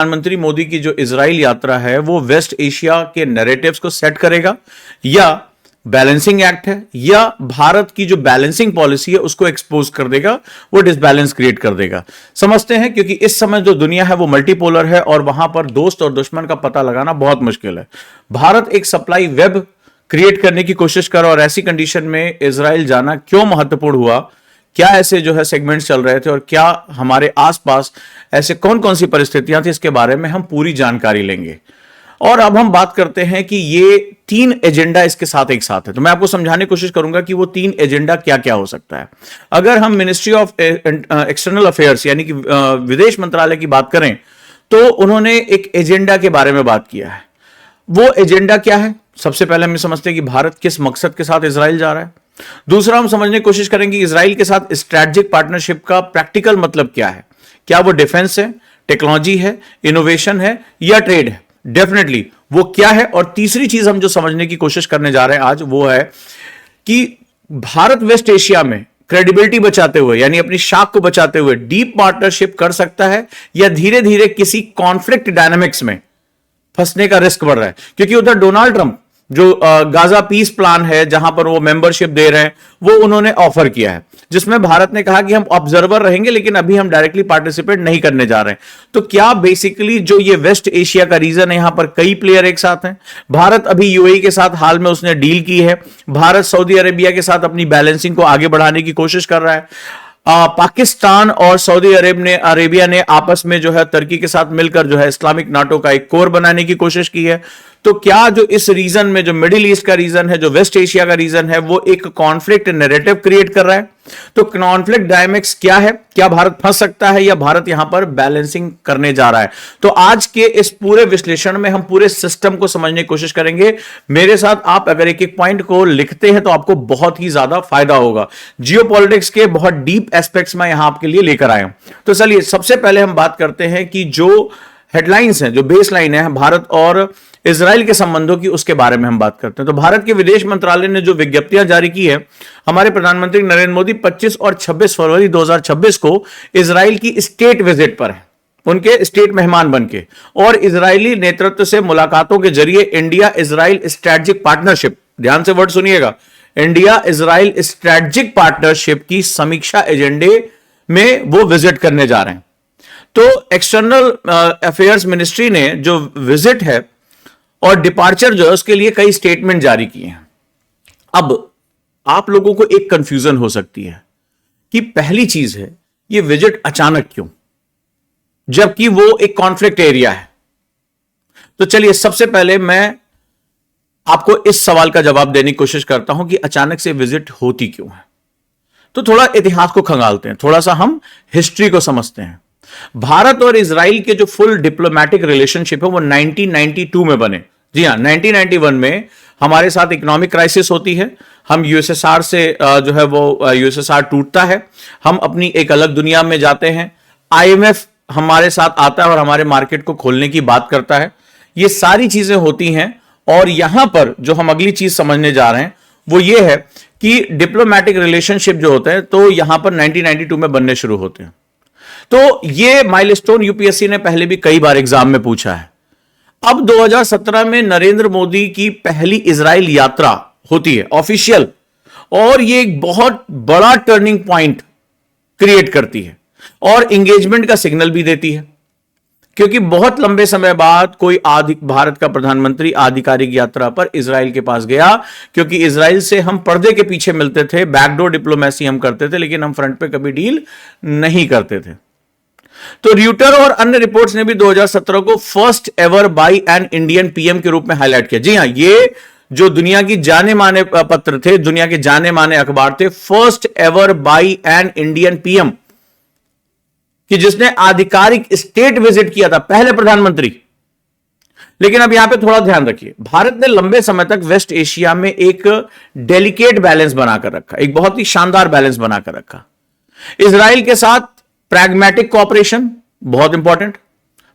प्रधानमंत्री मोदी की जो इजराइल यात्रा है वो वेस्ट एशिया के नैरेटिव्स को सेट करेगा, या बैलेंसिंग एक्ट है, या भारत की जो बैलेंसिंग पॉलिसी है उसको एक्सपोज कर देगा, वो डिसबैलेंस क्रिएट कर देगा। समझते हैं, क्योंकि इस समय जो दुनिया है वो मल्टीपोलर है और वहां पर दोस्त और दुश्मन का पता लगाना बहुत मुश्किल है। भारत एक सप्लाई वेब क्रिएट करने की कोशिश कर, और ऐसी कंडीशन में इजराइल जाना क्यों महत्वपूर्ण हुआ, क्या ऐसे जो है सेगमेंट्स चल रहे थे और क्या हमारे आसपास ऐसे कौन कौन सी परिस्थितियां थी, इसके बारे में हम पूरी जानकारी लेंगे। और अब हम बात करते हैं कि ये 3 एजेंडा इसके साथ एक साथ है, तो मैं आपको समझाने की कोशिश करूंगा कि वो 3 एजेंडा क्या क्या हो सकता है। अगर हम मिनिस्ट्री ऑफ एक्सटर्नल अफेयर्स यानी कि विदेश मंत्रालय की बात करें, तो उन्होंने एक एजेंडा के बारे में बात किया है। वो एजेंडा क्या है? सबसे पहले हम समझते हैं कि भारत किस मकसद के साथ इजराइल जा रहा है। दूसरा, हम समझने की कोशिश करेंगे इजराइल के साथ स्ट्रेटेजिक पार्टनरशिप का प्रैक्टिकल मतलब क्या है। क्या वो डिफेंस है, टेक्नोलॉजी है, इनोवेशन है, या ट्रेड है? डेफिनेटली वो क्या है। और तीसरी चीज हम जो समझने की कोशिश करने जा रहे हैं आज, वो है कि भारत वेस्ट एशिया में क्रेडिबिलिटी बचाते हुए, यानी अपनी शाख को बचाते हुए डीप पार्टनरशिप कर सकता है, या धीरे धीरे किसी कॉन्फ्लिक्ट डायनामिक्स में फंसने का रिस्क बढ़ रहा है। क्योंकि उधर डोनाल्ड ट्रंप जो गाजा पीस प्लान है, जहां पर वो मेंबरशिप दे रहे हैं, वो उन्होंने ऑफर किया है, जिसमें भारत ने कहा कि हम ऑब्जर्वर रहेंगे, लेकिन अभी हम डायरेक्टली पार्टिसिपेट नहीं करने जा रहे हैं। तो क्या बेसिकली जो ये वेस्ट एशिया का रीजन है, यहां पर कई प्लेयर एक साथ हैं। भारत अभी यूएई के साथ हाल में उसने डील की है। भारत सऊदी अरेबिया के साथ अपनी बैलेंसिंग को आगे बढ़ाने की कोशिश कर रहा है। पाकिस्तान और सऊदी अरेबिया ने आपस में जो है तुर्की के साथ मिलकर जो है इस्लामिक नाटो का एक कोर बनाने की कोशिश की है। तो क्या जो इस रीजन में, जो मिडिल ईस्ट का रीजन है, जो वेस्ट एशिया का रीजन है, वो एक कॉन्फ्लिक्ट नैरेटिव क्रिएट कर रहा है? तो कॉन्फ्लिक्ट डायनेमिक्स क्या है? क्या भारत फंस सकता है, या भारत यहां पर बैलेंसिंग करने जा रहा है? तो आज के इस पूरे विश्लेषण में हम पूरे सिस्टम को समझने की कोशिश करेंगे। मेरे साथ आप अगर एक एक पॉइंट को लिखते हैं तो आपको बहुत ही ज्यादा फायदा होगा। जियोपॉलिटिक्स के बहुत डीप एस्पेक्ट्स में यहां आपके लिए लेकर आया हूं। तो चलिए सबसे पहले हम बात करते हैं कि जो हेडलाइंस हैं, जो बेसलाइन है भारत और इजराइल के संबंधों की, उसके बारे में हम बात करते हैं। तो भारत के विदेश मंत्रालय ने जो विज्ञप्तियां जारी की है, हमारे प्रधानमंत्री नरेंद्र मोदी 25 और 26 फरवरी 2026 को इजराइल की स्टेट विजिट पर है, उनके स्टेट मेहमान बनके, और इजरायली नेतृत्व से मुलाकातों के जरिए इंडिया इजराइल स्ट्रेटेजिक पार्टनरशिप, ध्यान से वर्ड सुनिएगा, इंडिया इजराइल स्ट्रेटेजिक पार्टनरशिप की समीक्षा एजेंडे में वो विजिट करने जा रहे हैं। तो एक्सटर्नल अफेयर्स मिनिस्ट्री ने जो विजिट है और डिपार्चर जो है उसके लिए कई स्टेटमेंट जारी किए हैं। अब आप लोगों को एक कंफ्यूजन हो सकती है कि पहली चीज है, ये विजिट अचानक क्यों, जबकि वो एक कॉन्फ्लिक्ट एरिया है। तो चलिए सबसे पहले मैं आपको इस सवाल का जवाब देने की कोशिश करता हूं कि अचानक से विजिट होती क्यों है। तो थोड़ा इतिहास को खंगालते हैं, थोड़ा सा हम हिस्ट्री को समझते हैं। भारत और इजराइल के जो फुल डिप्लोमेटिक रिलेशनशिप है वो 1992 में बने। जी हां, 1991 में हमारे साथ इकोनॉमिक क्राइसिस होती है, हम यूएसएसआर से जो है वो यूएसएसआर टूटता है, हम अपनी एक अलग दुनिया में जाते हैं, आईएमएफ हमारे साथ आता है और हमारे मार्केट को खोलने की बात करता है। ये सारी चीजें होती हैं, और यहां पर जो हम अगली चीज समझने जा रहे हैं वो ये है कि डिप्लोमेटिक रिलेशनशिप जो होते हैं तो यहां पर 1992 में बनने शुरू होते हैं। तो ये माइलस्टोन यूपीएससी ने पहले भी कई बार एग्जाम में पूछा है। अब 2017 में नरेंद्र मोदी की पहली इजराइल यात्रा होती है ऑफिशियल, और ये एक बहुत बड़ा टर्निंग पॉइंट क्रिएट करती है और इंगेजमेंट का सिग्नल भी देती है, क्योंकि बहुत लंबे समय बाद कोई भारत का प्रधानमंत्री आधिकारिक यात्रा पर इजराइल के पास गया। क्योंकि इजराइल से हम पर्दे के पीछे मिलते थे, बैकडोर डिप्लोमेसी हम करते थे, लेकिन हम फ्रंट पे कभी डील नहीं करते थे। तो र्यूटर और अन्य रिपोर्ट्स ने भी 2017 को first ever by an Indian PM के रूप में हाईलाइट किया। जी हां, ये जो दुनिया की जाने माने पत्र थे, दुनिया के जाने माने अखबार थे, first ever by an Indian PM, कि जिसने आधिकारिक स्टेट विजिट किया था, पहले प्रधानमंत्री। लेकिन अब यहां पे थोड़ा ध्यान रखिए, भारत ने लंबे समय तक वेस्ट एशिया में एक डेलिकेट बैलेंस बनाकर रखा, एक बहुत ही शानदार बैलेंस बनाकर रखा। इजराइल के साथ प्रैग्मेटिक कोऑपरेशन, बहुत इंपॉर्टेंट,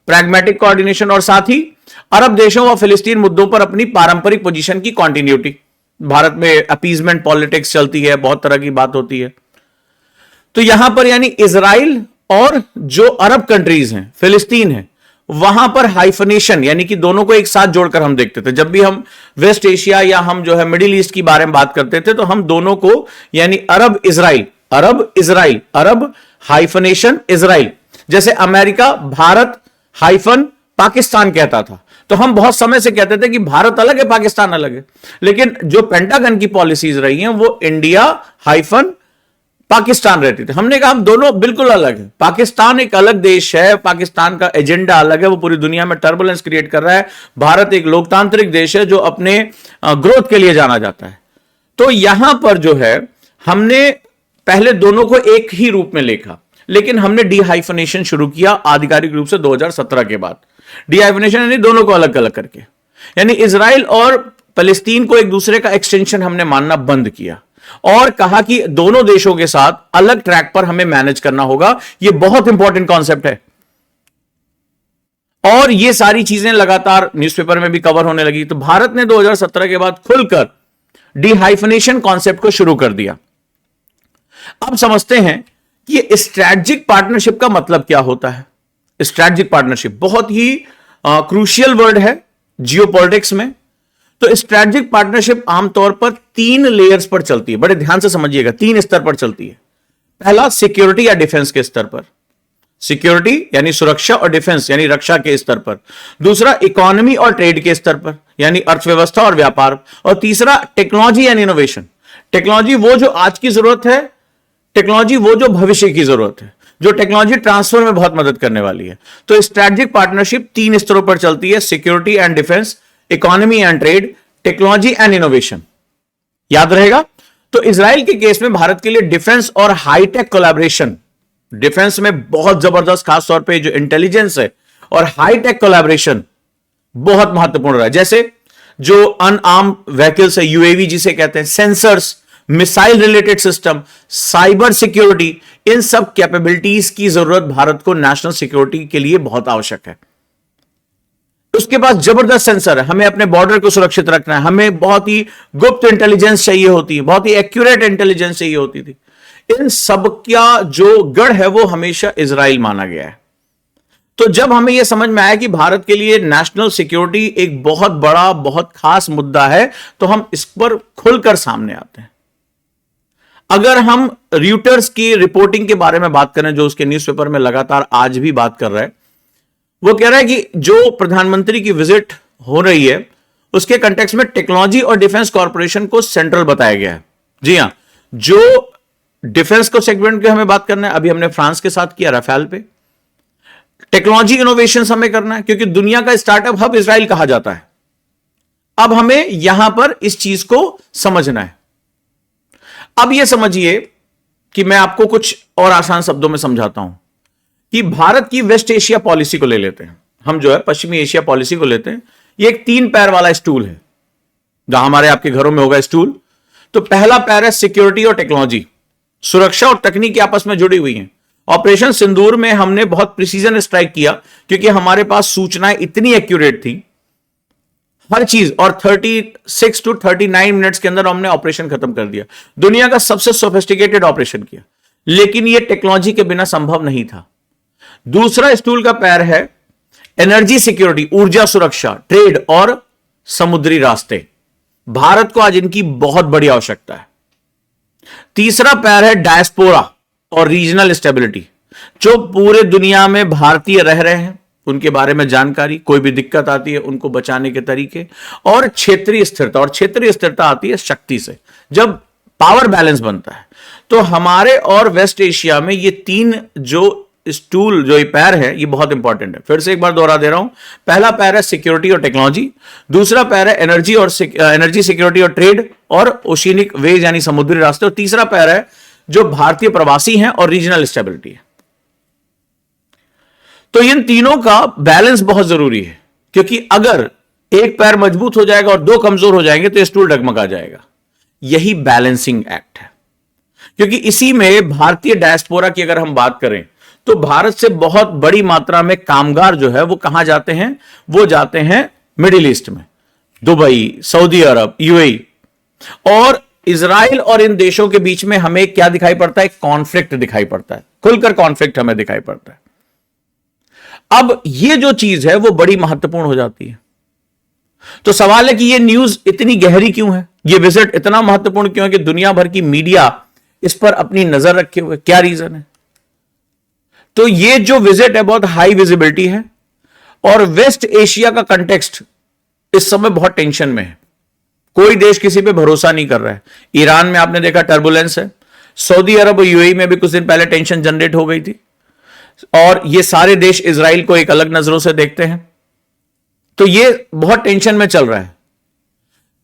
प्रैग्मेटिक कोऑर्डिनेशन, और साथ ही अरब देशों व फिलिस्तीन मुद्दों पर अपनी पारंपरिक पोजीशन की कंटिन्यूटी। भारत में अपीजमेंट पॉलिटिक्स चलती है, बहुत तरह की बात होती है। तो यहां पर यानी इजराइल और जो अरब कंट्रीज हैं, फिलिस्तीन है, वहां पर हाइफनेशन यानी कि दोनों को एक साथ जोड़कर हम देखते थे। जब भी हम वेस्ट एशिया या हम जो है मिडिल ईस्ट की बारे में बात करते थे तो हम दोनों को यानी अरब इजराइल, अरब इजराइल, अरब हाइफनेशन इजराइल, जैसे अमेरिका भारत हाइफन पाकिस्तान कहता था, तो हम बहुत समय से कहते थे कि भारत अलग है पाकिस्तान अलग है। लेकिन जो पेंटागन की पॉलिसीज रही हैं वो इंडिया हाइफन पाकिस्तान रहती थी। हमने कहा हम दोनों बिल्कुल अलग है, पाकिस्तान एक अलग देश है, पाकिस्तान का एजेंडा अलग है, वो पूरी दुनिया में टर्बुलेंस क्रिएट कर रहा है। भारत एक लोकतांत्रिक देश है जो अपने ग्रोथ के लिए जाना जाता है। तो यहां पर जो है हमने पहले दोनों को एक ही रूप में देखा, लेकिन हमने डीहाइफनेशन शुरू किया आधिकारिक रूप से 2017 के बाद। डीहाइफनेशन यानी दोनों को अलग अलग करके, यानी इजराइल और फलस्तीन को एक दूसरे का एक्सटेंशन हमने मानना बंद किया और कहा कि दोनों देशों के साथ अलग ट्रैक पर हमें मैनेज करना होगा। यह बहुत इंपॉर्टेंट कॉन्सेप्ट है और ये सारी चीजें लगातार न्यूज़पेपर में भी कवर होने लगी। तो भारत ने 2017 के बाद खुलकर डीहाइफनेशन कॉन्सेप्ट को शुरू कर दिया। अब समझते हैं कि स्ट्रैटेजिक पार्टनरशिप का मतलब क्या होता है। स्ट्रैटेजिक पार्टनरशिप बहुत ही क्रूशियल वर्ड है जियोपॉलिटिक्स में। तो स्ट्रैटेजिक पार्टनरशिप आमतौर पर 3 लेयर्स पर चलती है, बड़े ध्यान से समझिएगा, 3 स्तर पर चलती है। पहला सिक्योरिटी या डिफेंस के स्तर पर, सिक्योरिटी यानी सुरक्षा और डिफेंस यानी रक्षा के स्तर पर। दूसरा इकोनॉमी और ट्रेड के स्तर पर यानी अर्थव्यवस्था और व्यापार। और तीसरा टेक्नोलॉजी एंड इनोवेशन। टेक्नोलॉजी वो जो आज की जरूरत है, टेक्नोलॉजी वो जो भविष्य की जरूरत है, जो टेक्नोलॉजी ट्रांसफर में बहुत मदद करने वाली है। तो स्ट्रैटेजिक पार्टनरशिप 3 स्तरों पर चलती है, security and defence, economy and trade, technology and innovation. याद रहेगा। तो इजराइल के केस में भारत के लिए डिफेंस और हाईटेक कोलैबोरेशन, डिफेंस में बहुत जबरदस्त, खासतौर पे जो इंटेलिजेंस है और हाईटेक कोलैबोरेशन बहुत महत्वपूर्ण रहा है। जैसे जो अनआर्म्ड व्हीकल्स है, यूएवी जिसे कहते हैं, sensors, missile related system, cyber security, इन सब कैपेबिलिटीज की जरूरत भारत को नेशनल सिक्योरिटी के लिए बहुत आवश्यक है। उसके पास जबरदस्त सेंसर है, हमें अपने बॉर्डर को सुरक्षित रखना है, हमें बहुत ही गुप्त इंटेलिजेंस चाहिए होती है, बहुत ही एक्यूरेट इंटेलिजेंस चाहिए होती थी। इन सब का जो गढ़ है वो हमेशा इजराइल माना गया है। तो जब हमें यह समझ में आया कि भारत के लिए नेशनल सिक्योरिटी एक बहुत बड़ा, बहुत खास मुद्दा है, तो हम इस पर खुलकर सामने आते हैं। अगर हम र्यूटर्स की रिपोर्टिंग के बारे में बात करें, जो उसके न्यूज़पेपर में लगातार आज भी बात कर रहा है, वो कह रहा है कि जो प्रधानमंत्री की विजिट हो रही है उसके कंटेक्स्ट में टेक्नोलॉजी और डिफेंस कॉर्पोरेशन को सेंट्रल बताया गया है। जी हां, जो डिफेंस को सेगमेंट की हमें बात करना है, अभी हमने फ्रांस के साथ किया राफेल पे। टेक्नोलॉजी इनोवेशन हमें करना है क्योंकि दुनिया का स्टार्टअप हब इजराइल कहा जाता है। अब हमें यहां पर इस चीज को समझना है। अब यह समझिए कि मैं आपको कुछ और आसान शब्दों में समझाता हूं कि भारत की वेस्ट एशिया पॉलिसी को ले लेते हैं, हम जो है पश्चिमी एशिया पॉलिसी को लेते हैं। ये एक 3 पैर वाला स्टूल है, जहां हमारे आपके घरों में होगा स्टूल। तो पहला पैर है सिक्योरिटी और टेक्नोलॉजी, सुरक्षा और तकनीकी आपस में जुड़ी हुई हैं। ऑपरेशन सिंदूर में हमने बहुत प्रिसीजन स्ट्राइक किया क्योंकि हमारे पास सूचनाएं इतनी एक्यूरेट थी, हर चीज, और 36 to 39 मिनट्स के अंदर हमने ऑपरेशन खत्म कर दिया। दुनिया का सबसे सोफिस्टिकेटेड ऑपरेशन किया, लेकिन यह टेक्नोलॉजी के बिना संभव नहीं था। दूसरा स्टूल का पैर है एनर्जी सिक्योरिटी, ऊर्जा सुरक्षा, ट्रेड और समुद्री रास्ते। भारत को आज इनकी बहुत बड़ी आवश्यकता है। तीसरा पैर है डायस्पोरा और रीजनल स्टेबिलिटी, जो पूरे दुनिया में भारतीय रह रहे हैं उनके बारे में जानकारी, कोई भी दिक्कत आती है उनको बचाने के तरीके, और क्षेत्रीय स्थिरता। और क्षेत्रीय स्थिरता आती है शक्ति से, जब पावर बैलेंस बनता है। तो हमारे और वेस्ट एशिया में ये 3 जो स्टूल, जो ये पैर है, ये बहुत इंपॉर्टेंट है। फिर से एक बार दोहरा दे रहा हूं, पहला पैर है सिक्योरिटी और टेक्नोलॉजी, दूसरा पैर है एनर्जी सिक्योरिटी और ट्रेड और ओशिनिक वेज यानी समुद्री रास्ते, और तीसरा पैर है जो भारतीय प्रवासी हैं और रीजनल स्टेबिलिटी है। तो इन तीनों का बैलेंस बहुत जरूरी है, क्योंकि अगर एक पैर मजबूत हो जाएगा और 2 कमजोर हो जाएंगे तो स्टूल डगमगा जाएगा। यही बैलेंसिंग एक्ट है, क्योंकि इसी में भारतीय डायस्पोरा की अगर हम बात करें तो भारत से बहुत बड़ी मात्रा में कामगार जो है वो कहां जाते हैं, वो जाते हैं मिडिल ईस्ट में, दुबई, सऊदी अरब, यूएई। और इजराइल और इन देशों के बीच में हमें क्या दिखाई पड़ता है? कॉन्फ्लिक्ट दिखाई पड़ता है, खुलकर कॉन्फ्लिक्ट हमें दिखाई पड़ता है। अब ये जो चीज है वो बड़ी महत्वपूर्ण हो जाती है। तो सवाल है कि ये न्यूज इतनी गहरी क्यों है, ये विजिट इतना महत्वपूर्ण क्यों है कि दुनिया भर की मीडिया इस पर अपनी नजर रखे हुए, क्या रीजन है? तो ये जो विजिट है बहुत हाई विजिबिलिटी है और वेस्ट एशिया का कंटेक्स्ट इस समय बहुत टेंशन में है। कोई देश किसी पे भरोसा नहीं कर रहा है। ईरान में आपने देखा टर्बुलेंस है, सऊदी अरब और यूएई में भी कुछ दिन पहले टेंशन जनरेट हो गई थी, और ये सारे देश इजराइल को एक अलग नजरों से देखते हैं। तो ये बहुत टेंशन में चल रहा है।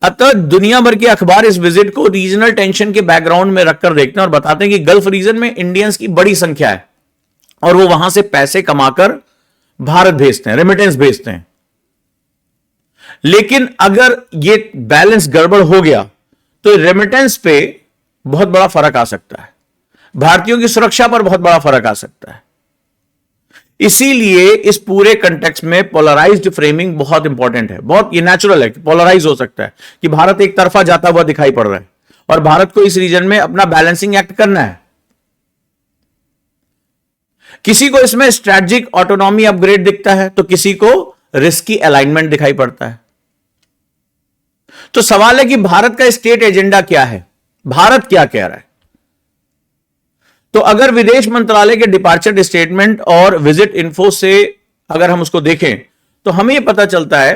अतः दुनिया भर के अखबार इस विजिट को रीजनल टेंशन के बैकग्राउंड में रखकर देखते हैं और बताते हैं कि गल्फ रीजन में इंडियंस की बड़ी संख्या है और वो वहां से पैसे कमाकर भारत भेजते हैं, रेमिटेंस भेजते हैं। लेकिन अगर ये बैलेंस गड़बड़ हो गया तो रेमिटेंस पे बहुत बड़ा फर्क आ सकता है, भारतीयों की सुरक्षा पर बहुत बड़ा फर्क आ सकता है। इसीलिए इस पूरे कंटेक्स्ट में पोलराइज्ड फ्रेमिंग बहुत इंपॉर्टेंट है। बहुत ये नेचुरल है कि पोलराइज हो सकता है कि भारत एक तरफा जाता हुआ दिखाई पड़ रहा है और भारत को इस रीजन में अपना बैलेंसिंग एक्ट करना है। किसी को इसमें स्ट्रेटेजिक ऑटोनॉमी अपग्रेड दिखता है तो किसी को रिस्की अलाइनमेंट दिखाई पड़ता है। तो सवाल है कि भारत का स्टेट एजेंडा क्या है, भारत क्या कह रहा है? तो अगर विदेश मंत्रालय के डिपार्चर स्टेटमेंट और विजिट इन्फो से अगर हम उसको देखें तो हमें यह पता चलता है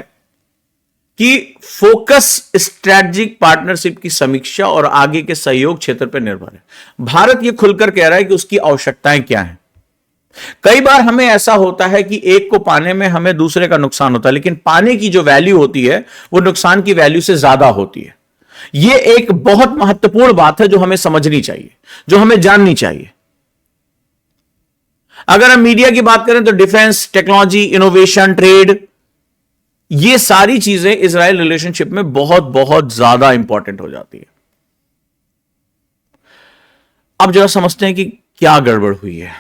कि फोकस स्ट्रेटेजिक पार्टनरशिप की समीक्षा और आगे के सहयोग क्षेत्र पर निर्भर है। भारत यह खुलकर कह रहा है कि उसकी आवश्यकताएं क्या हैं। कई बार हमें ऐसा होता है कि एक को पाने में हमें दूसरे का नुकसान होता है, लेकिन पाने की जो वैल्यू होती है वो नुकसान की वैल्यू से ज्यादा होती है। यह एक बहुत महत्वपूर्ण बात है जो हमें समझनी चाहिए, जो हमें जाननी चाहिए। अगर हम मीडिया की बात करें तो डिफेंस, टेक्नोलॉजी, इनोवेशन, ट्रेड, ये सारी चीजें इजराइल रिलेशनशिप में बहुत बहुत ज्यादा इंपॉर्टेंट हो जाती है। अब जरा समझते हैं कि क्या गड़बड़ हुई है,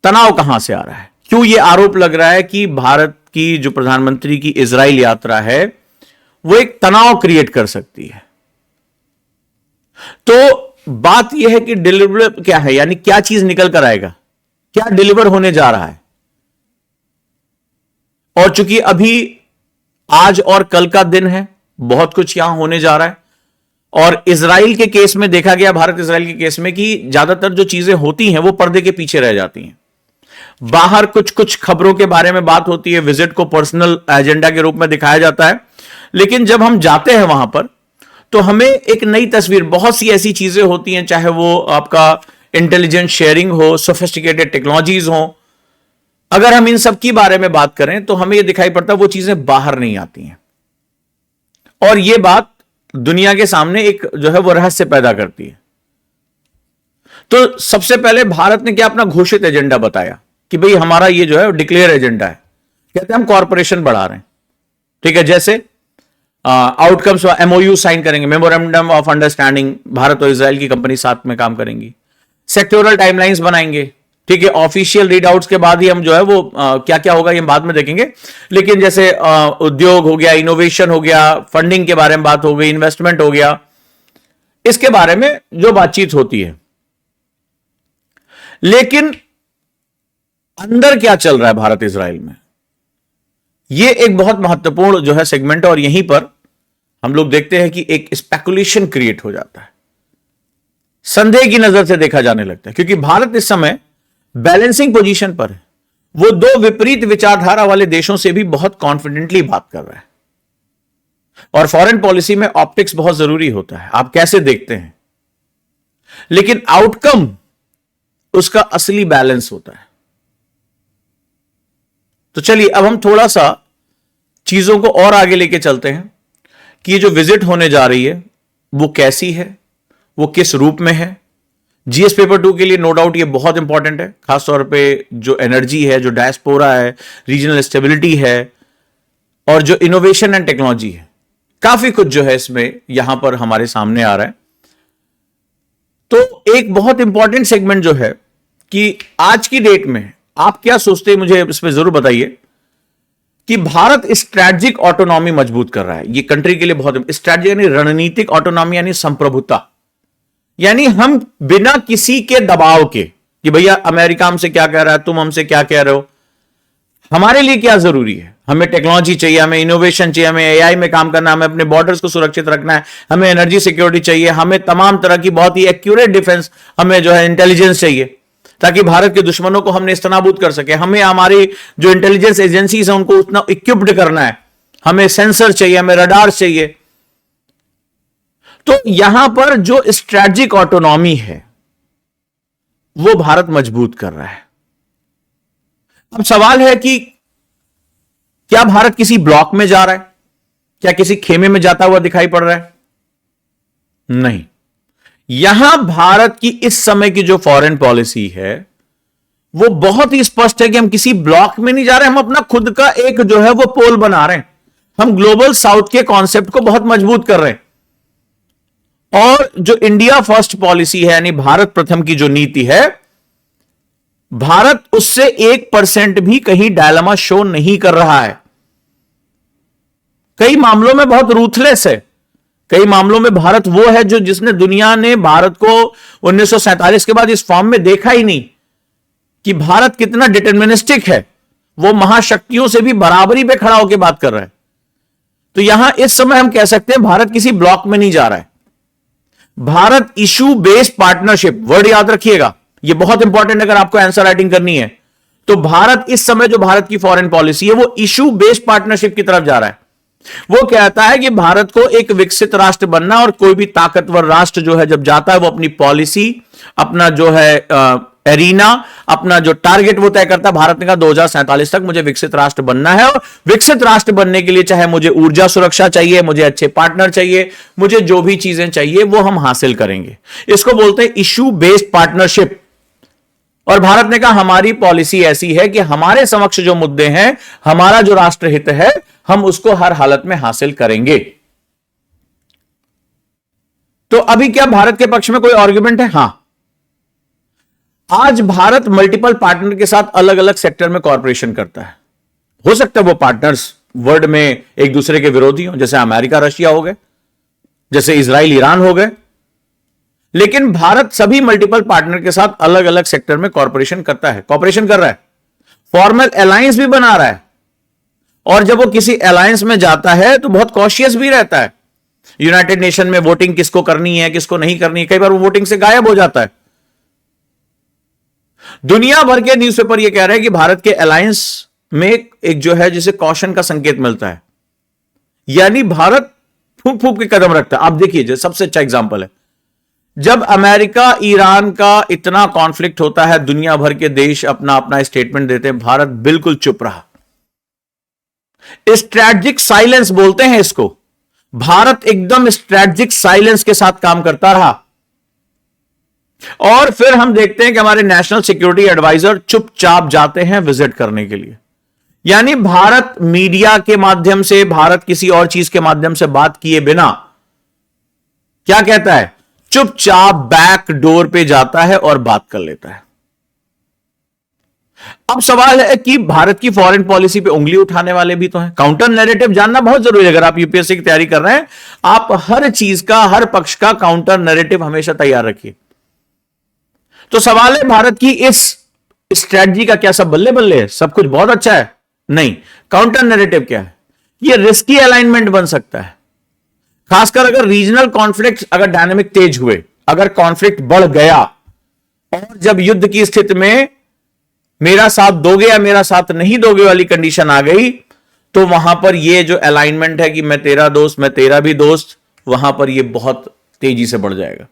तनाव कहां से आ रहा है, क्यों यह आरोप लग रहा है कि भारत की जो प्रधानमंत्री की इजराइल यात्रा है वो एक तनाव क्रिएट कर सकती है। तो बात यह है कि डिलीवर क्या है, यानी क्या चीज निकल कर आएगा, क्या डिलीवर होने जा रहा है। और चूंकि अभी आज और कल का दिन है, बहुत कुछ यहां होने जा रहा है। और इजराइल के केस में देखा गया, भारत इजराइल के केस में, कि ज्यादातर जो चीजें होती हैं वो पर्दे के पीछे रह जाती हैं। बाहर कुछ कुछ खबरों के बारे में बात होती है, विजिट को पर्सनल एजेंडा के रूप में दिखाया जाता है, लेकिन जब हम जाते हैं वहां पर तो हमें एक नई तस्वीर, बहुत सी ऐसी चीजें होती हैं, चाहे वो आपका इंटेलिजेंस शेयरिंग हो, सोफिस्टिकेटेड टेक्नोलॉजीज हो, अगर हम इन सब की बारे में बात करें तो हमें यह दिखाई पड़ता है वो चीजें बाहर नहीं आती हैं। और यह बात दुनिया के सामने एक जो है वो रहस्य पैदा करती है। तो सबसे पहले भारत ने क्या अपना घोषित एजेंडा बताया कि भाई हमारा ये जो है डिक्लेयर एजेंडा है, कहते हैं हम कॉर्पोरेशन बढ़ा रहे हैं, ठीक है। जैसे आउटकम्स एमओयू साइन करेंगे, मेमोरेंडम ऑफ अंडरस्टैंडिंग, भारत और इजराइल की कंपनी साथ में काम करेंगी, सेक्टोरल टाइमलाइंस बनाएंगे, ठीक है। ऑफिशियल रीडआउट्स के बाद ही हम जो है वो क्या क्या होगा ये हम बाद में देखेंगे, लेकिन जैसे उद्योग हो गया, इनोवेशन हो गया, फंडिंग के बारे में बात हो गई, इन्वेस्टमेंट हो गया, इसके बारे में जो बातचीत होती है। लेकिन अंदर क्या चल रहा है भारत इजराइल में, यह एक बहुत महत्वपूर्ण जो है सेगमेंट है। और यहीं पर हम लोग देखते हैं कि एक स्पेकुलेशन क्रिएट हो जाता है, संदेह की नजर से देखा जाने लगता है, क्योंकि भारत इस समय बैलेंसिंग पोजीशन पर है। वो दो विपरीत विचारधारा वाले देशों से भी बहुत कॉन्फिडेंटली बात कर रहा है। और फॉरेन पॉलिसी में ऑप्टिक्स बहुत जरूरी होता है, आप कैसे देखते हैं, लेकिन आउटकम उसका असली बैलेंस होता है। तो चलिए अब हम थोड़ा सा चीजों को और आगे लेके चलते हैं कि ये जो विजिट होने जा रही है वो कैसी है, वो किस रूप में है। जीएस पेपर 2 के लिए नो डाउट ये बहुत इंपॉर्टेंट है, खासतौर पे जो एनर्जी है, जो डायस्पोरा है, रीजनल स्टेबिलिटी है और जो इनोवेशन एंड टेक्नोलॉजी है, काफी कुछ जो है इसमें यहां पर हमारे सामने आ रहा है। तो एक बहुत इंपॉर्टेंट सेगमेंट जो है कि आज की डेट में आप क्या सोचते हैं, मुझे इसमें जरूर बताइए कि भारत स्ट्रैटेजिक ऑटोनॉमी मजबूत कर रहा है। ये कंट्री के लिए बहुत स्ट्रैटेजिक, यानी रणनीतिक ऑटोनॉमी, यानी संप्रभुता, यानी हम बिना किसी के दबाव के कि भैया अमेरिका हमसे क्या कह रहा है, तुम हमसे क्या कह रहे हो, हमारे लिए क्या जरूरी है। हमें टेक्नोलॉजी चाहिए, हमें इनोवेशन चाहिए, हमें एआई में काम करना है, हमें अपने बॉर्डर्स को सुरक्षित रखना है, हमें एनर्जी सिक्योरिटी चाहिए, हमें तमाम तरह की बहुत ही एक्यूरेट डिफेंस, हमें जो है इंटेलिजेंस चाहिए, ताकि भारत के दुश्मनों को हम नेस्तनाबूद कर सके। हमें हमारी जो इंटेलिजेंस एजेंसीज है उनको उतना इक्विप्ड करना है, हमें सेंसर चाहिए, हमें रडार चाहिए। तो यहां पर जो स्ट्रेटेजिक ऑटोनॉमी है वो भारत मजबूत कर रहा है। अब सवाल है कि क्या भारत किसी ब्लॉक में जा रहा है, क्या किसी खेमे में जाता हुआ दिखाई पड़ रहा है? नहीं। यहां भारत की इस समय की जो फॉरेन पॉलिसी है वो बहुत ही स्पष्ट है कि हम किसी ब्लॉक में नहीं जा रहे, हम अपना खुद का एक जो है वो पोल बना रहे हैं। हम ग्लोबल साउथ के कॉन्सेप्ट को बहुत मजबूत कर रहे हैं। और जो इंडिया फर्स्ट पॉलिसी है, यानी भारत प्रथम की जो नीति है, भारत उससे 1% भी कहीं डायलेमा शो नहीं कर रहा है। कई मामलों में बहुत रूथलेस है। कई मामलों में भारत वो है जो जिसने दुनिया ने भारत को 1947 के बाद इस फॉर्म में देखा ही नहीं कि भारत कितना डिटरमिनिस्टिक है। वो महाशक्तियों से भी बराबरी पे खड़ा होकर बात कर रहा है। तो यहां इस समय हम कह सकते हैं भारत किसी ब्लॉक में नहीं जा रहा है। Bharat issue based partnership, word याद रखिएगा, यह बहुत इंपॉर्टेंट अगर आपको आंसर राइटिंग करनी है। तो भारत इस समय जो भारत की फॉरेन पॉलिसी है वो इशू बेस्ड पार्टनरशिप की तरफ जा रहा है। वो कहता है कि भारत को एक विकसित राष्ट्र बनना, और कोई भी ताकतवर राष्ट्र जो है जब जाता है वो अपनी पॉलिसी, अपना जो है एरीना, अपना जो टारगेट वो तय करता है। भारत ने कहा 2047 तक मुझे विकसित राष्ट्र बनना है, और विकसित राष्ट्र बनने के लिए चाहे मुझे ऊर्जा सुरक्षा चाहिए, मुझे अच्छे पार्टनर चाहिए, मुझे जो भी चीजें चाहिए वो हम हासिल करेंगे। इसको बोलते हैं इशू बेस्ड पार्टनरशिप। और भारत ने कहा हमारी पॉलिसी ऐसी है कि हमारे समक्ष जो मुद्दे हैं, हमारा जो राष्ट्रहित है, हम उसको हर हालत में हासिल करेंगे। तो अभी क्या भारत के पक्ष में कोई आर्गुमेंट है? हां, आज भारत मल्टीपल पार्टनर के साथ अलग अलग सेक्टर में कॉर्पोरेशन करता है। हो सकता है वो पार्टनर्स वर्ल्ड में एक दूसरे के विरोधी हो, जैसे अमेरिका रशिया हो गए, जैसे इजराइल ईरान हो गए। लेकिन भारत सभी मल्टीपल पार्टनर के साथ अलग अलग सेक्टर में कॉर्पोरेशन करता है, कॉर्पोरेशन कर रहा है, फॉर्मल अलायंस भी बना रहा है। और जब वो किसी अलायंस में जाता है तो बहुत कॉशियस भी रहता है। यूनाइटेड नेशन में वोटिंग किसको करनी है, किसको नहीं करनी है, कई बार वो वोटिंग से गायब हो जाता है। दुनिया भर के न्यूज़पेपर ये कह रहे हैं कि भारत के अलायंस में एक जो है जिसे कॉशन का संकेत मिलता है, यानी भारत फूंक फूंक के कदम रखता है। आप देखिए, जो सबसे अच्छा एग्जांपल है, जब अमेरिका ईरान का इतना कॉन्फ्लिक्ट होता है, दुनिया भर के देश अपना अपना स्टेटमेंट देते हैं, भारत बिल्कुल चुप रहा। स्ट्रैटेजिक साइलेंस बोलते हैं इसको। भारत एकदम स्ट्रैटेजिक साइलेंस के साथ काम करता रहा। और फिर हम देखते हैं कि हमारे नेशनल सिक्योरिटी एडवाइजर चुपचाप जाते हैं विजिट करने के लिए। यानी भारत मीडिया के माध्यम से, भारत किसी और चीज के माध्यम से बात किए बिना क्या कहता है, चुपचाप बैक डोर पे जाता है और बात कर लेता है। अब सवाल है कि भारत की फॉरेन पॉलिसी पे उंगली उठाने वाले भी तो हैं। काउंटर नैरेटिव जानना बहुत जरूरी है। अगर आप यूपीएससी की तैयारी कर रहे हैं, आप हर चीज का, हर पक्ष का काउंटर नैरेटिव हमेशा तैयार रखिए। तो सवाल है, भारत की इस स्ट्रेटजी का क्या सब बल्ले बल्ले है, सब कुछ बहुत अच्छा है? नहीं। काउंटर नैरेटिव क्या है? यह रिस्की अलाइनमेंट बन सकता है, खासकर अगर रीजनल कॉन्फ्लिक्ट, अगर डायनेमिक तेज हुए, अगर कॉन्फ्लिक्ट बढ़ गया, और जब युद्ध की स्थिति में मेरा साथ दोगे या मेरा साथ नहीं दोगे वाली कंडीशन आ गई, तो वहां पर यह जो अलाइनमेंट है कि मैं तेरा दोस्त, मैं तेरा भी दोस्त, वहां पर यह बहुत तेजी से बढ़ जाएगा।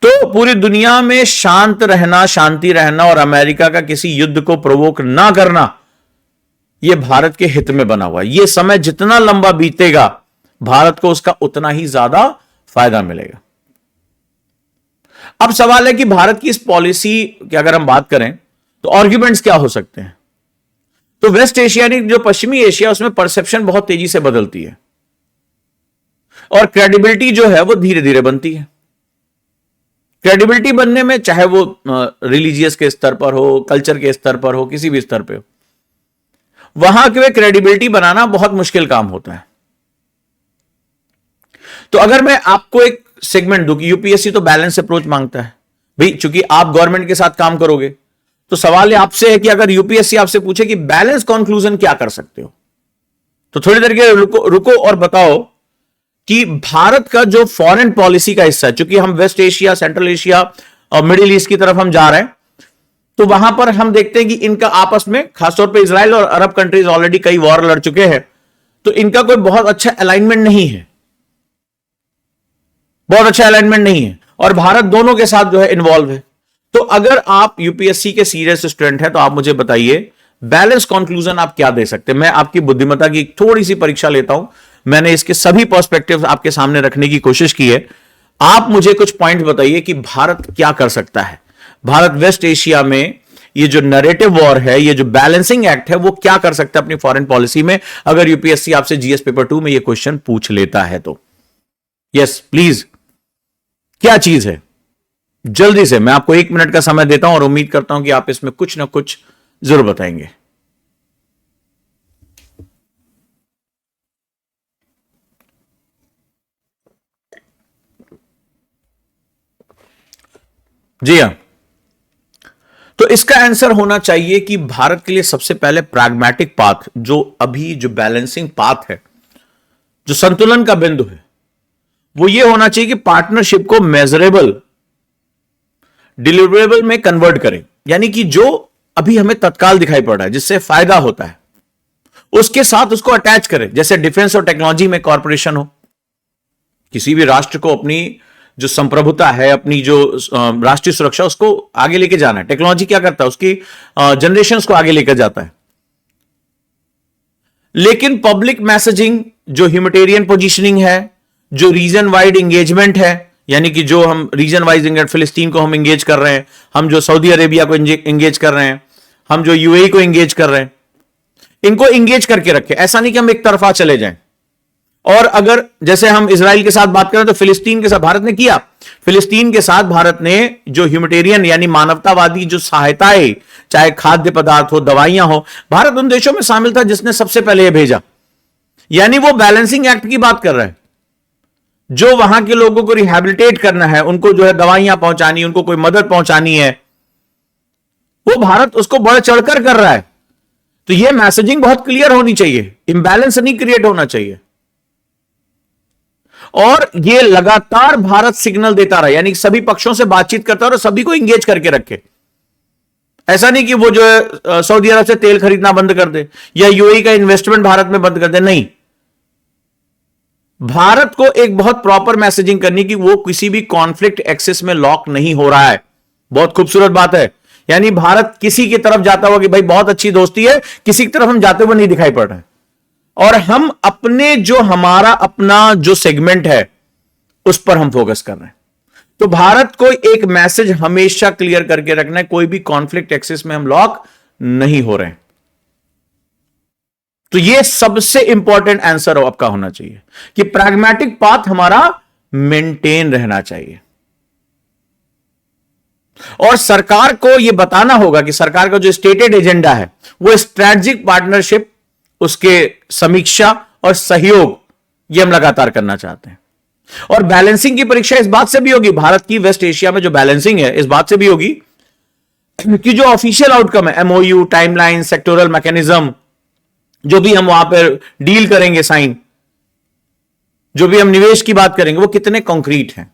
तो पूरी दुनिया में शांत रहना, शांति रहना और अमेरिका का किसी युद्ध को प्रोवोक ना करना, यह भारत के हित में बना हुआ है। यह समय जितना लंबा बीतेगा, भारत को उसका उतना ही ज्यादा फायदा मिलेगा। अब सवाल है कि भारत की इस पॉलिसी की अगर हम बात करें तो आर्ग्यूमेंट्स क्या हो सकते हैं। तो वेस्ट एशिया, यानी जो पश्चिमी एशिया, उसमें परसेप्शन बहुत तेजी से बदलती है और क्रेडिबिलिटी जो है वो धीरे धीरे बनती है। क्रेडिबिलिटी बनने में चाहे वो रिलीजियस के स्तर पर हो, कल्चर के स्तर पर हो, किसी भी स्तर पे हो, वहां के क्रेडिबिलिटी बनाना बहुत मुश्किल काम होता है। तो अगर मैं आपको एक सेगमेंट दूं कि यूपीएससी तो बैलेंस अप्रोच मांगता है, भाई चूंकि आप गवर्नमेंट के साथ काम करोगे, तो सवाल आपसे है कि अगर यूपीएससी आपसे पूछे कि बैलेंस कंक्लूजन क्या कर सकते हो, तो थोड़ी देर के रुको और बताओ कि भारत का जो फॉरेन पॉलिसी का हिस्सा है, चूंकि हम वेस्ट एशिया, सेंट्रल एशिया और मिडिल ईस्ट की तरफ हम जा रहे हैं, तो वहां पर हम देखते हैं कि इनका आपस में, खासतौर पर इजराइल और अरब कंट्रीज ऑलरेडी कई वॉर लड़ चुके हैं, तो इनका कोई बहुत अच्छा अलाइनमेंट नहीं है, बहुत अच्छा अलाइनमेंट नहीं है, और भारत दोनों के साथ जो है इन्वॉल्व है। तो अगर आप यूपीएससी के सीरियस स्टूडेंट हैं, तो आप मुझे बताइए बैलेंस कंक्लूजन आप क्या दे सकते हैं। मैं आपकी बुद्धिमत्ता की थोड़ी सी परीक्षा लेता हूं, मैंने इसके सभी पर्सपेक्टिव्स आपके सामने रखने की कोशिश की है। आप मुझे कुछ पॉइंट बताइए कि भारत क्या कर सकता है, भारत वेस्ट एशिया में ये जो नैरेटिव वॉर है, ये जो बैलेंसिंग एक्ट है, वो क्या कर सकता है अपनी फॉरेन पॉलिसी में, अगर यूपीएससी आपसे जीएस पेपर 2 में ये क्वेश्चन पूछ लेता है तो। यस प्लीज, क्या चीज है, जल्दी से, मैं आपको 1 मिनट का समय देता हूं और उम्मीद करता हूं कि आप इसमें कुछ ना कुछ जरूर बताएंगे। जी हां, तो इसका आंसर होना चाहिए कि भारत के लिए सबसे पहले प्रैग्मेटिक पाथ, जो अभी जो बैलेंसिंग पाथ है, जो संतुलन का बिंदु है, वो ये होना चाहिए कि पार्टनरशिप को मेजरेबल, डिलीवरेबल में कन्वर्ट करें। यानी कि जो अभी हमें तत्काल दिखाई पड़ रहा है, जिससे फायदा होता है, उसके साथ उसको अटैच करें। जैसे डिफेंस और टेक्नोलॉजी में कॉर्पोरेशन हो, किसी भी राष्ट्र को अपनी जो संप्रभुता है, अपनी जो राष्ट्रीय सुरक्षा, उसको आगे लेके जाना है। टेक्नोलॉजी क्या करता है, उसकी जनरेशन को आगे लेकर जाता है। लेकिन पब्लिक मैसेजिंग, जो ह्यूमैनिटेरियन पोजीशनिंग है, जो रीजन वाइड एंगेजमेंट है, यानी कि जो हम रीजन वाइज एंगेज, फिलिस्तीन को हम एंगेज कर रहे हैं, हम जो सऊदी अरेबिया को एंगेज कर रहे हैं, हम जो यूएई को एंगेज कर रहे हैं, इनको एंगेज करके रखें। ऐसा नहीं कि हम एक तरफा चले जाएं। और अगर जैसे हम इजराइल के साथ बात करें, तो फिलिस्तीन के साथ भारत ने किया, फिलिस्तीन के साथ भारत ने जो ह्यूमैनिटेरियन यानी मानवतावादी जो सहायताएं, चाहे खाद्य पदार्थ हो, दवाइयां हो, भारत उन देशों में शामिल था जिसने सबसे पहले यह भेजा। यानी वो बैलेंसिंग एक्ट की बात कर रहे हैं, जो वहां के लोगों को रिहैबिलिटेट करना है, उनको जो है दवाइयां पहुंचानी, उनको कोई मदद पहुंचानी है, वो भारत उसको बढ़ चढ़कर कर रहा है। तो ये मैसेजिंग बहुत क्लियर होनी चाहिए, इंबैलेंस नहीं क्रिएट होना चाहिए। और ये लगातार भारत सिग्नल देता रहा, यानी सभी पक्षों से बातचीत करता और सभी को इंगेज करके रखे। ऐसा नहीं कि वो जो है सऊदी अरब से तेल खरीदना बंद कर दे या यूएई का इन्वेस्टमेंट भारत में बंद कर दे, नहीं। भारत को एक बहुत प्रॉपर मैसेजिंग करनी कि वो किसी भी कॉन्फ्लिक्ट एक्सिस में लॉक नहीं हो रहा है। बहुत खूबसूरत बात है। यानी भारत किसी की तरफ जाता हुआ कि भाई बहुत अच्छी दोस्ती है, किसी की तरफ हम जाते हुए नहीं दिखाई पड़ रहे हैं। और हम अपने जो हमारा अपना जो सेगमेंट है उस पर हम फोकस कर रहे हैं। तो भारत को एक मैसेज हमेशा क्लियर करके रखना है, कोई भी कॉन्फ्लिक्ट एक्सिस में हम लॉक नहीं हो रहे हैं। तो यह सबसे इंपॉर्टेंट आंसर आपका होना चाहिए कि प्रैग्मेटिक पाथ हमारा मेंटेन रहना चाहिए। और सरकार को यह बताना होगा कि सरकार का जो स्टेटेड एजेंडा है वो स्ट्रैटेजिक पार्टनरशिप, उसके समीक्षा और सहयोग, यह हम लगातार करना चाहते हैं। और बैलेंसिंग की परीक्षा इस बात से भी होगी, भारत की वेस्ट एशिया में जो बैलेंसिंग है इस बात से भी होगी कि जो ऑफिशियल आउटकम है, एमओयू, टाइमलाइन, सेक्टोरल मैकेनिज्म, जो भी हम वहां पर डील करेंगे, साइन, जो भी हम निवेश की बात करेंगे, वो कितने कॉन्क्रीट हैं।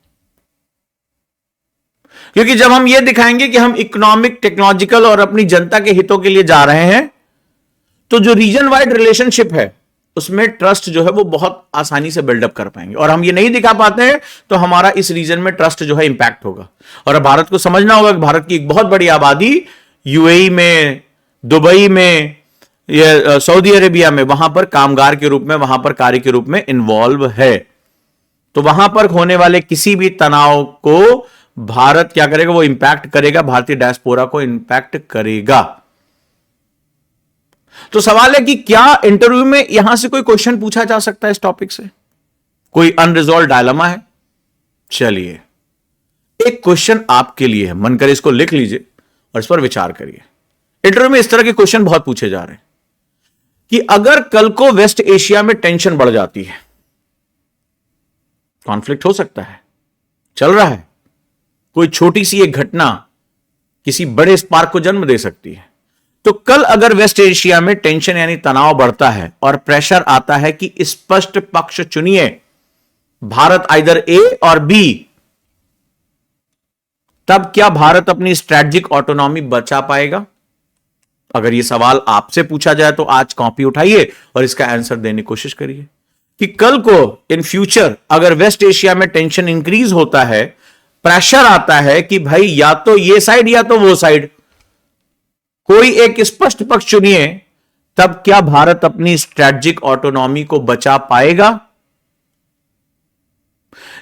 क्योंकि जब हम ये दिखाएंगे कि हम इकोनॉमिक, टेक्नोलॉजिकल और अपनी जनता के हितों के लिए जा रहे हैं, तो जो रीजन वाइड रिलेशनशिप है उसमें ट्रस्ट जो है वो बहुत आसानी से बिल्डअप कर पाएंगे। और हम ये नहीं दिखा पाते हैं तो हमारा इस रीजन में ट्रस्ट जो है इंपैक्ट होगा। और अब भारत को समझना होगा कि भारत की एक बहुत बड़ी आबादी यूएई में, दुबई में, या सऊदी अरेबिया में, वहां पर कामगार के रूप में, वहां पर कार्य के रूप में इन्वॉल्व है। तो वहां पर होने वाले किसी भी तनाव को भारत क्या करेगा, वो इंपैक्ट करेगा, भारतीय डायस्पोरा को इंपैक्ट करेगा। तो सवाल है कि क्या इंटरव्यू में यहां से कोई क्वेश्चन पूछा जा सकता है इस टॉपिक से, कोई अनरिजॉल्व डायलेमा है? चलिए, एक क्वेश्चन आपके लिए है, मन करे इसको लिख लीजिए और इस पर विचार करिए। इंटरव्यू में इस तरह के क्वेश्चन बहुत पूछे जा रहे हैं कि अगर कल को वेस्ट एशिया में टेंशन बढ़ जाती है, कॉन्फ्लिक्ट हो सकता है, चल रहा है, कोई छोटी सी एक घटना किसी बड़े स्पार्क को जन्म दे सकती है। तो कल अगर वेस्ट एशिया में टेंशन यानी तनाव बढ़ता है और प्रेशर आता है कि स्पष्ट पक्ष चुनिए, भारत आइदर ए और बी, तब क्या भारत अपनी स्ट्रेटेजिक ऑटोनॉमी बचा पाएगा? अगर यह सवाल आपसे पूछा जाए तो आज कॉपी उठाइए और इसका आंसर देने की कोशिश करिए कि कल को इन फ्यूचर अगर वेस्ट एशिया में टेंशन इंक्रीज होता है, प्रेशर आता है कि भाई या तो ये साइड या तो वो साइड, कोई एक स्पष्ट पक्ष चुनिए, तब क्या भारत अपनी स्ट्रेटेजिक ऑटोनॉमी को बचा पाएगा?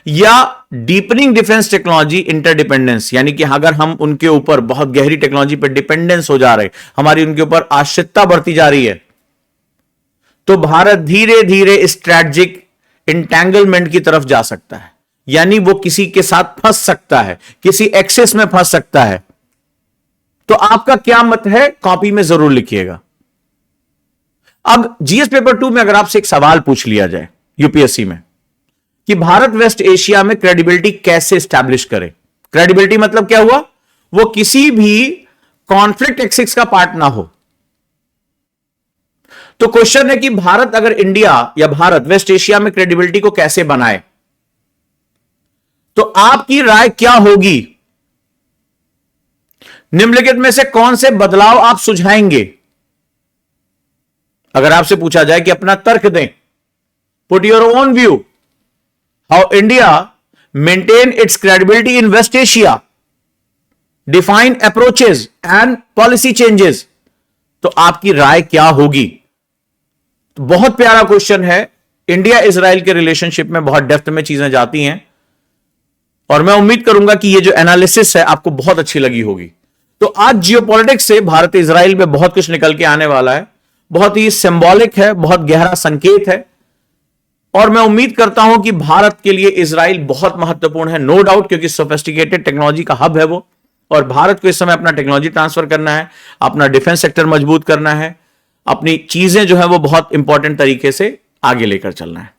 या डीपनिंग डिफेंस टेक्नोलॉजी इंटरडिपेंडेंस, यानी कि अगर हम उनके ऊपर बहुत गहरी टेक्नोलॉजी पर डिपेंडेंस हो जा रहे, हमारी उनके ऊपर आश्रितता बढ़ती जा रही है, तो भारत धीरे धीरे स्ट्रेटेजिक इंटेंगलमेंट की तरफ जा सकता है, यानी वो किसी के साथ फंस सकता है, किसी एक्सेस में फंस सकता है। तो आपका क्या मत है, कॉपी में जरूर लिखिएगा। अब जीएस पेपर 2 में अगर आपसे एक सवाल पूछ लिया जाए यूपीएससी में कि भारत वेस्ट एशिया में क्रेडिबिलिटी कैसे स्टैब्लिश करे, क्रेडिबिलिटी मतलब क्या हुआ, वो किसी भी कॉन्फ्लिक्ट एक्सिस का पार्ट ना हो। तो क्वेश्चन है कि भारत अगर इंडिया या भारत वेस्ट एशिया में क्रेडिबिलिटी को कैसे बनाए, तो आपकी राय क्या होगी? निम्नलिखित में से कौन से बदलाव आप सुझाएंगे? अगर आपसे पूछा जाए कि अपना तर्क दें, put your own view how India maintain its credibility in West Asia, define approaches and policy changes, तो आपकी राय क्या होगी? तो बहुत प्यारा क्वेश्चन है। इंडिया इजराइल के रिलेशनशिप में बहुत डेप्थ में चीजें जाती हैं और मैं उम्मीद करूंगा कि ये जो एनालिसिस है आपको बहुत अच्छी लगी होगी। तो आज जियोपॉलिटिक्स से भारत इजराइल में बहुत कुछ निकल के आने वाला है, बहुत ही सिंबॉलिक है, बहुत गहरा संकेत है और मैं उम्मीद करता हूं कि भारत के लिए इजराइल बहुत महत्वपूर्ण है, नो डाउट, क्योंकि सोफिस्टिकेटेड टेक्नोलॉजी का हब है वो, और भारत को इस समय अपना टेक्नोलॉजी ट्रांसफर करना है, अपना डिफेंस सेक्टर मजबूत करना है, अपनी चीजें जो है वो बहुत इंपॉर्टेंट तरीके से आगे लेकर चलना है।